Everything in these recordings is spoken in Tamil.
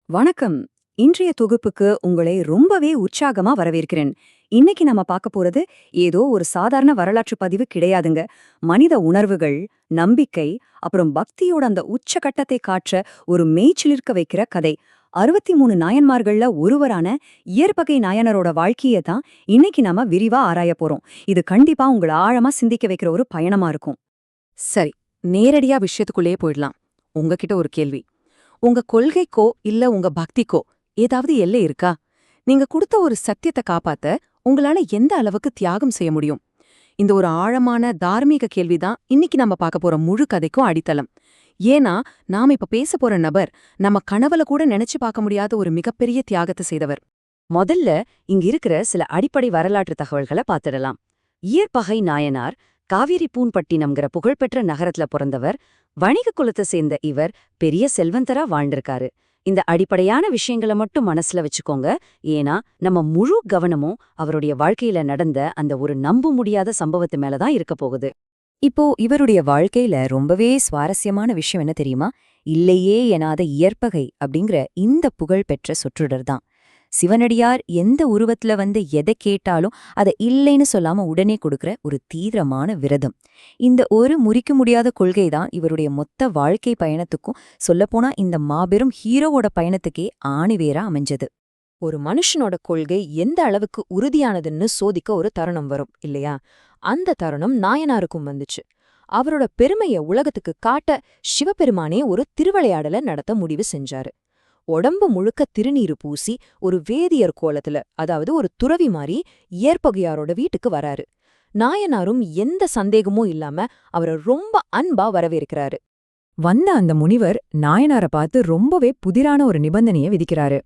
வணக்கம். இன்றைய தொகுப்புக்கு உங்களை ரொம்பவே உற்சாகமா வரவேற்கிறேன். இன்னைக்கு நம்ம பார்க்க போறது ஏதோ ஒரு சாதாரண வரலாற்று பதிவு கிடையாதுங்க. மனித உணர்வுகள், நம்பிக்கை, அப்புறம் பக்தியோட அந்த உச்சகட்டத்தை காற்ற ஒரு மெய்ச்சிலிர்க்க வைக்கிற கதை. 63 நாயன்மார்கள்ல ஒருவரான இயற்பகை நாயனரோட வாழ்க்கையை தான் இன்னைக்கு நாம விரிவா ஆராயப் போறோம். இது கண்டிப்பா உங்களை ஆழமா சிந்திக்க வைக்கிற ஒரு பயணமா இருக்கும். சரி, நேரடியா விஷயத்துக்குள்ளேயே போயிடலாம். உங்ககிட்ட ஒரு கேள்வி. உங்க கொள்கைக்கோ இல்ல உங்க பக்திக்கோ ஏதாவது எல்லை இருக்கா? நீங்க கொடுத்த ஒரு சத்தியத்தை காப்பாத்த உங்களால எந்த அளவுக்கு தியாகம் செய்ய முடியும்? இந்த ஒரு ஆழமான தார்மீக கேள்விதான் இன்னைக்கு நம்ம பார்க்க போற முழு கதைக்கும் அடித்தளம். ஏன்னா நாம இப்ப பேச போற நபர் நம்ம கனவுல கூட நினைச்சு பார்க்க முடியாத ஒரு மிகப்பெரிய தியாகத்தை செய்தவர். முதல்ல இங்க இருக்கிற சில அடிப்படை வரலாற்று தகவல்களை பார்த்துடலாம். இயற்பகை நாயனார் காவிரி பூன்பட்டினம்ங்கிற புகழ்பெற்ற நகரத்துல பிறந்தவர். வணிக குலத்தை சேர்ந்த இவர் பெரிய செல்வந்தரா வாழ்ந்திருக்காரு. இந்த அடிப்படையான விஷயங்களை மட்டும் மனசுல வச்சுக்கோங்க. ஏன்னா நம்ம முழு கவனமும் அவருடைய வாழ்க்கையில நடந்த அந்த ஒரு நம்ப முடியாத சம்பவத்து மேலதான் இருக்க போகுது. இப்போ இவருடைய வாழ்க்கையில ரொம்பவே சுவாரஸ்யமான விஷயம் என்ன தெரியுமா? இல்லையே எனாத இயற்பகை அப்படிங்கிற இந்த புகழ் பெற்ற சொற்றொடர் தான். சிவனடியார் எந்த உருவத்துல வந்து எதை கேட்டாலும் அதை இல்லைன்னு சொல்லாம உடனே கொடுக்கிற ஒரு தீவிரமான விரதம். இந்த ஒரு முறிக்க முடியாத கொள்கை தான் இவருடைய மொத்த வாழ்க்கை பயணத்துக்கும், சொல்லப்போனா இந்த மாபெரும் ஹீரோவோட பயணத்துக்கே ஆணிவேரா அமைஞ்சது. ஒரு மனுஷனோட கொள்கை எந்த அளவுக்கு உறுதியானதுன்னு சோதிக்க ஒரு தருணம் வரும் இல்லையா? அந்த தருணம் நாயனாருக்கும் வந்துச்சு. அவரோட பெருமைய உலகத்துக்கு காட்ட சிவபெருமானே ஒரு திருவிளையாடல நடத்த முடிவு செஞ்சாரு. உடம்பு முழுக்க திருநீரு பூசி ஒரு வேதியர் கோலத்துல, அதாவது ஒரு துறவி மாதிரி இயற்பகையாரோட வீட்டுக்கு வராரு. நாயனாரும் எந்த சந்தேகமும் இல்லாம அவரை ரொம்ப அன்பா வரவேற்கிறாரு. வந்த அந்த முனிவர் நாயனார பார்த்து ரொம்பவே புதிரான ஒரு நிபந்தனையை விதிக்கிறாரு.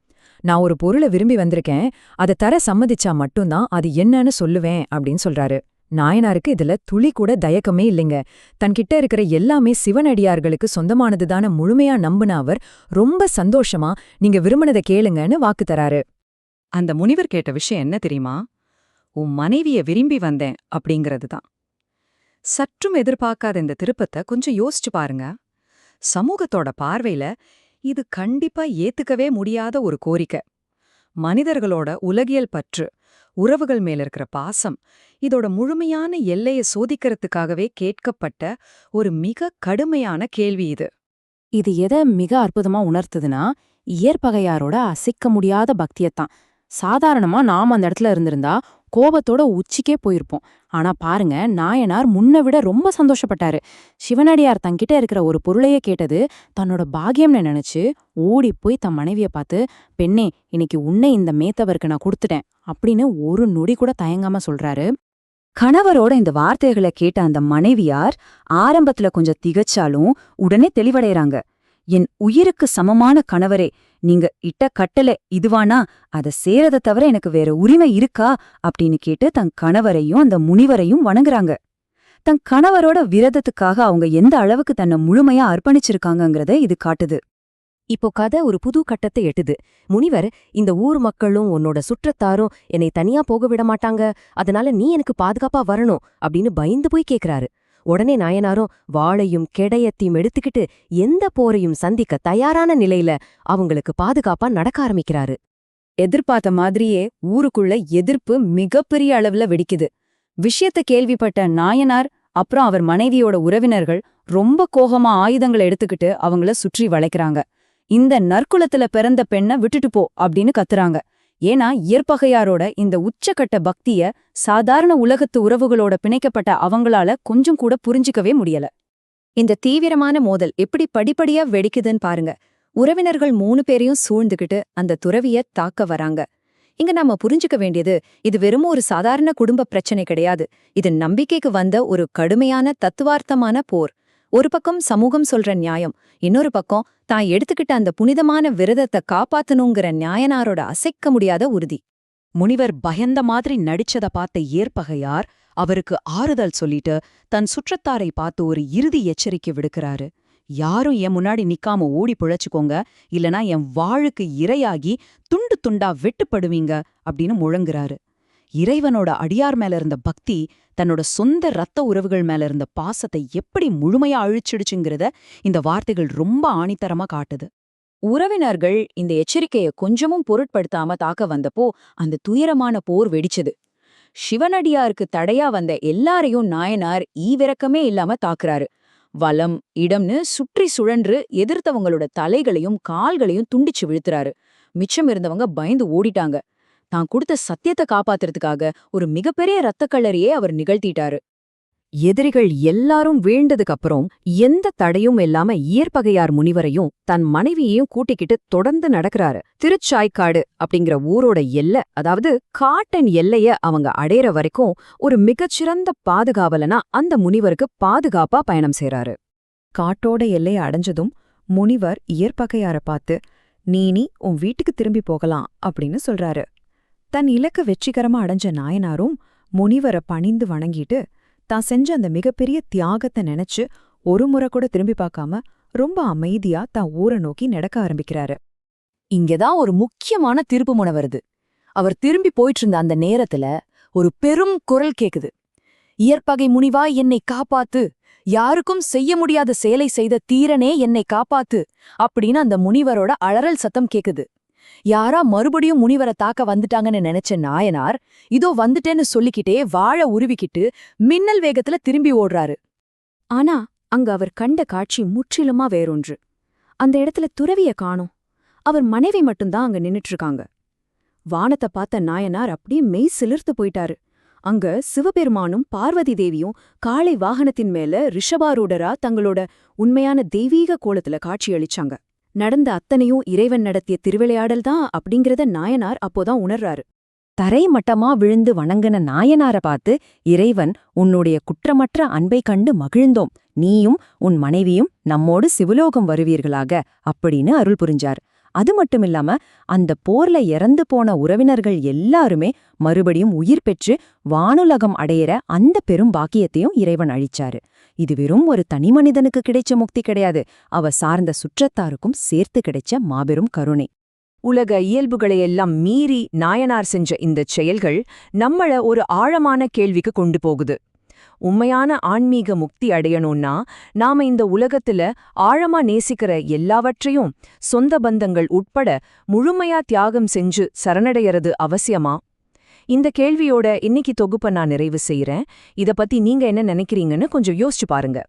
நான் ஒரு பொருளை விரும்பி வந்திருக்கேன், அதை தர சம்மதிச்சா மட்டும்தான் அது என்னன்னு சொல்லுவேன் அப்படின்னு சொல்றாரு. நாயனாருக்கு இதுல துளி கூட தயக்கமே இல்லைங்க. தன்கிட்ட இருக்கிற எல்லாமே சிவனடியார்களுக்கு சொந்தமானதுதான முழுமையா நம்புன அவர் ரொம்ப சந்தோஷமா நீங்க விரும்பினதை கேளுங்கன்னு வாக்கு தராரு. அந்த முனிவர் கேட்ட விஷயம் என்ன தெரியுமா? உன் மனைவிய விரும்பி வந்தேன் அப்படிங்கிறது தான். சற்றும் எதிர்பார்க்காத இந்த திருப்பத்தை கொஞ்சம் யோசிச்சு பாருங்க. சமூகத்தோட பார்வையில இது கண்டிப்பா ஏத்துக்கவே முடியாத ஒரு கோரிக்கை. மனிதர்களோட உலகியல் பற்று, உறவுகள் மேல இருக்கிற பாசம், இதோட முழுமையான எல்லையை சோதிக்கிறதுக்காகவே கேட்கப்பட்ட ஒரு மிக கடுமையான கேள்வி இது. இது எதை மிக அற்புதமா உணர்த்துதுன்னா, இயற்பகையாரோட அசைக்க முடியாத பக்தியத்தான். சாதாரணமா நாம அந்த இடத்துல இருந்திருந்தா கோபத்தோட உச்சிக்கே போயிருப்போம். ஆனா பாருங்க, நாயனார் முன்ன விட ரொம்ப சந்தோஷப்பட்டாரு. சிவனடியார் தங்கிட்ட இருக்கிற ஒரு பொருளையே கேட்டது தன்னோட பாக்கியம்னு நினைச்சு ஓடி போய் தன் மனைவிய பார்த்து, பெண்ணே, இன்னைக்கு உன்னை இந்த மேத்தவருக்கு நான் கொடுத்துட்டேன் அப்படின்னு ஒரு நொடி கூட தயங்காம சொல்றாரு. கணவரோட இந்த வார்த்தைகளை கேட்ட அந்த மனைவியார் ஆரம்பத்துல கொஞ்சம் திகச்சாலும் உடனே தெளிவடைறாங்க. என் உயிருக்கு சமமான கணவரே, நீங்க இட்ட கட்டளை இதுவானா, அதை சேரத தவிர எனக்கு வேற உரிமை இருக்கா அப்படின்னு கேட்டு தன் கணவரையும் அந்த முனிவரையும் வணங்குறாங்க. தன் கணவரோட விரதத்துக்காக அவங்க எந்த அளவுக்கு தன்னை முழுமையா அர்ப்பணிச்சிருக்காங்கங்கிறத இது காட்டுது. இப்போ கதை ஒரு புது கட்டத்தை எட்டுது. முனிவர், இந்த ஊர் மக்களும் உன்னோட சுற்றத்தாரும் என்னை தனியா போக விட மாட்டாங்க, அதனால நீ எனக்கு பாதுகாப்பா வரணும் அப்படின்னு பயந்து போய் கேக்குறாரு. உடனே நாயனாரும் வாளையும் கெடையத்தையும் எடுத்துக்கிட்டு எந்த போரையும் சந்திக்க தயாரான நிலையில அவங்களுக்கு பாதுகாப்பா நடக்க ஆரம்பிக்கிறாரு. எதிர்பார்த்த மாதிரியே ஊருக்குள்ள எதிர்ப்பு மிகப்பெரிய அளவுல வெடிக்குது. விஷயத்த கேள்விப்பட்ட நாயனார் அப்புறம் அவர் மனைவியோட உறவினர்கள் ரொம்ப கோபமா ஆயுதங்களை எடுத்துக்கிட்டு அவங்கள சுற்றி வளைக்கிறாங்க. இந்த நற்குலத்துல பிறந்த பெண்ண விட்டுட்டு போ அப்படின்னு கத்துறாங்க. ஏன்னா இயற்பகையாரோட இந்த உச்சக்கட்ட பக்திய சாதாரண உலகத்து உறவுகளோட பிணைக்கப்பட்ட அவங்களால கொஞ்சம் கூட புரிஞ்சிக்கவே முடியல. இந்த தீவிரமான மோதல் எப்படி படிப்படியா வெடிக்குதுன்னு பாருங்க. உறவினர்கள் 3 பேரையும் சூழ்ந்துகிட்டு அந்த துறவிய தாக்க வராங்க. இங்க நாம புரிஞ்சுக்க வேண்டியது, இது வெறும் ஒரு சாதாரண குடும்ப பிரச்சனை கிடையாது. இது நம்பிக்கைக்கு வந்த ஒரு கடுமையான தத்துவார்த்தமான போர். ஒரு பக்கம் சமூகம் சொல்ற நியாயம், இன்னொரு பக்கம் தான் எடுத்துக்கிட்ட அந்த புனிதமான விரதத்தை காப்பாத்தணுங்கிற நாயனாரோட அசைக்க முடியாத உறுதி. முனிவர் பயந்த மாதிரி நடிச்சத பார்த்த இயற்பகையார் அவருக்கு ஆறுதல் சொல்லிட்டு தன் சுற்றத்தாரை பார்த்து ஒரு இறுதி எச்சரிக்கை விடுக்கிறாரு. யாரும் என் முன்னாடி நிக்காம ஓடி பிழைச்சுக்கோங்க, இல்லனா என் வாளுக்கு இரையாகி துண்டு துண்டா வெட்டுப்படுவீங்க அப்படின்னு முழங்குறாரு. இறைவனோட அடியார் மேல இருந்த பக்தி தன்னோட சொந்த ரத்த உறவுகள் மேல இருந்த பாசத்தை எப்படி முழுமையா அழிச்சிடுச்சுங்கிறத இந்த வார்த்தைகள் ரொம்ப ஆணித்தரமா காட்டுது. உறவினர்கள் இந்த எச்சரிக்கைய கொஞ்சமும் பொருட்படுத்தாம தாக்க வந்தப்போ அந்த துயரமான போர் வெடிச்சது. சிவனடியாருக்கு தடையா வந்த எல்லாரையும் நாயனார் ஈவிரக்கமே இல்லாம தாக்குறாரு. வலம் இடம்னு சுற்றி சுழன்று எதிர்த்தவங்களோட தலைகளையும் கால்களையும் துண்டிச்சு விழுத்துறாரு. மிச்சம் இருந்தவங்க பயந்து ஓடிட்டாங்க. தான் கொடுத்த சத்தியத்தை காப்பாத்துறதுக்காக ஒரு மிகப்பெரிய ரத்தக்களரியே அவர் நிகழ்த்திட்டாரு. எதிரிகள் எல்லாரும் வீழ்ந்ததுக்கு அப்புறம் எந்த தடையும் இல்லாம இயற்பகையார் முனிவரையும் தன் மனைவியையும் கூட்டிக்கிட்டு தொடர்ந்து நடக்கிறாரு. திருச்சாய்க்காடு அப்படிங்கிற ஊரோட எல்லை, அதாவது காட்டின் எல்லைய அவங்க அடையிற வரைக்கும் ஒரு மிகச்சிறந்த பாதுகாவலனா அந்த முனிவருக்கு பாதுகாப்பா பயணம் செய்றாரு. காட்டோட எல்லைய அடைஞ்சதும் முனிவர் இயற்பகையார பார்த்து, நீ உன் வீட்டுக்கு திரும்பி போகலாம் அப்படின்னு சொல்றாரு. தன் இலக்க வெற்றிகரமா அடைஞ்ச நாயனாரும் முனிவரை பணிந்து வணங்கிட்டு தான் செஞ்ச அந்த மிகப்பெரிய தியாகத்தை நினைச்சு ஒரு முறை கூட திரும்பி பார்க்காம ரொம்ப அமைதியா தான் ஊரை நோக்கி நடக்க ஆரம்பிக்கிறாரு. இங்கதான் ஒரு முக்கியமான திருப்புமுனை வருது. அவர் திரும்பி போயிட்டு இருந்த அந்த நேரத்துல ஒரு பெரும் குரல் கேக்குது. இயற்பகை முனிவா, என்னை காப்பாத்து, யாருக்கும் செய்ய முடியாத செயலை செய்த தீரனே என்னை காப்பாத்து அப்படின்னு அந்த முனிவரோட அலறல் சத்தம் கேக்குது. யாரா மறுபடியும் முனிவரை தாக்க வந்துட்டாங்கன்னு நினைச்ச நாயனார் இதோ வந்துட்டேன்னு சொல்லிக்கிட்டே வாழை உருவிக்கிட்டு மின்னல் வேகத்துல திரும்பி ஓடுறாரு. ஆனா அங்க அவர் கண்ட காட்சி முற்றிலுமா வேறொன்று. அந்த இடத்துல துறவிய காணோம். அவர் மனைவி மட்டும்தான் அங்க நின்னுட்டு இருக்காங்க. வானத்தை பார்த்த நாயனார் அப்படியே மெய் சிலிர்த்து போயிட்டாரு. அங்க சிவபெருமானும் பார்வதி தேவியும் காளை வாகனத்தின் மேல ரிஷபாரூடரா தங்களோட உண்மையான தெய்வீக கோலத்துல காட்சியளிச்சாங்க. நடந்த அத்தனையும் இறைவன் நடத்திய திருவிளையாடல் தான் அப்படிங்கறத நாயனார் அப்போதான் உணர்றாரு. தரை மட்டமா விழுந்து வணங்கின நாயனார பார்த்து, இறைவன் உன்னுடைய குற்றமற்ற அன்பை கண்டு மகிழ்ந்தோம், நீயும் உன் மனைவியும் நம்மோடு சிவலோகம் வருவீர்களாக அப்படின்னு அருள் புரிஞ்சார். அது மட்டுமில்லாம அந்த போர்ல இறந்து போன உறவினர்கள் எல்லாருமே மறுபடியும் உயிர் பெற்று வானுலகம் அடையிற அந்த பெரும் பாக்கியத்தையும் இறைவன் அழிச்சாரு. இது வெறும் ஒரு தனி மனிதனுக்கு கிடைச்ச முக்தி கிடையாது, அவ சார்ந்த சுற்றத்தாருக்கும் சேர்த்து கிடைச்ச மாபெரும் கருணை. உலக இயல்புகளையெல்லாம் மீறி நாயனார் செஞ்ச இந்தச் செயல்கள் நம்மள ஒரு ஆழமான கேள்விக்கு கொண்டு போகுது. உண்மையான ஆன்மீக முக்தி அடையணும்னா நாம இந்த உலகத்துல ஆழமா நேசிக்கிற எல்லாவற்றையும் சொந்த பந்தங்கள் உட்பட முழுமையா தியாகம் செஞ்சு சரணடையறது அவசியமா? இந்த கேள்வியோட இன்னைக்கு தொகுப்பை நான் நிறைவு செய்யறேன். இத பத்தி நீங்க என்ன நினைக்கிறீங்கன்னு கொஞ்சம் யோசிச்சு பாருங்க.